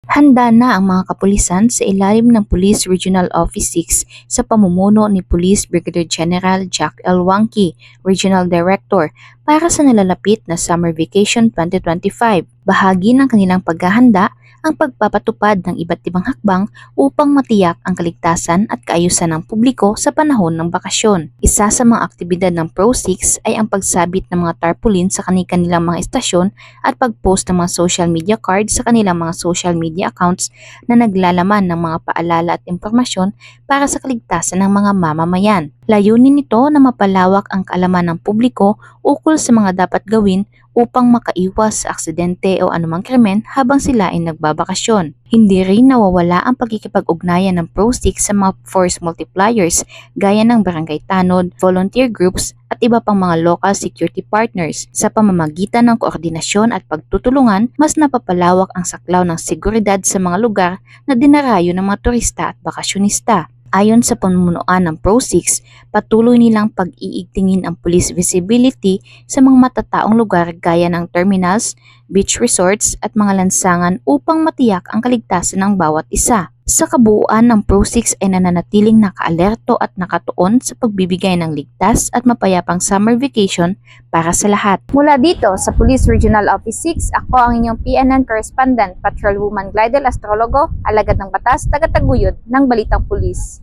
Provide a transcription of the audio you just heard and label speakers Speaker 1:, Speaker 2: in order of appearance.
Speaker 1: Handa na ang mga kapulisan sa ilalim ng Police Regional Office 6 sa pamumuno ni Police Brigadier General Jack L. Wangki, Regional Director, para sa nalalapit na Summer Vacation 2025. Bahagi ng kanilang paghahanda ang pagpapatupad ng iba't ibang hakbang upang matiyak ang kaligtasan at kaayusan ng publiko sa panahon ng bakasyon. Isa sa mga aktibidad ng Pro6 ay ang pagsabit ng mga tarpaulin sa kanilang mga estasyon at pag-post ng mga social media cards sa kanilang mga social media accounts na naglalaman ng mga paalala at impormasyon para sa kaligtasan ng mga mamamayan. Layunin nito na mapalawak ang kaalaman ng publiko ukol sa mga dapat gawin upang makaiwas sa aksidente o anumang krimen habang sila ay nagbabakasyon. Hindi rin nawawala ang pagkikipag-ugnayan ng Pro6 sa mga force multipliers gaya ng barangay tanod, volunteer groups at iba pang mga local security partners. Sa pamamagitan ng koordinasyon at pagtutulungan, mas napapalawak ang saklaw ng seguridad sa mga lugar na dinarayo ng mga turista at bakasyonista. Ayon sa pamunuan ng Pro6, patuloy nilang pag-iigtingin ang police visibility sa mga matataong lugar gaya ng terminals, beach resorts at mga lansangan upang matiyak ang kaligtasan ng bawat isa. Sa kabuuan ng Pro6 ay nananatiling nakaalerto at nakatuon sa pagbibigay ng ligtas at mapayapang summer vacation para sa lahat.
Speaker 2: Mula dito sa Police Regional Office 6, ako ang inyong PNN Correspondent, Patrolwoman Glidel Astrologo, alagad ng batas, tagataguyod ng Balitang Pulis.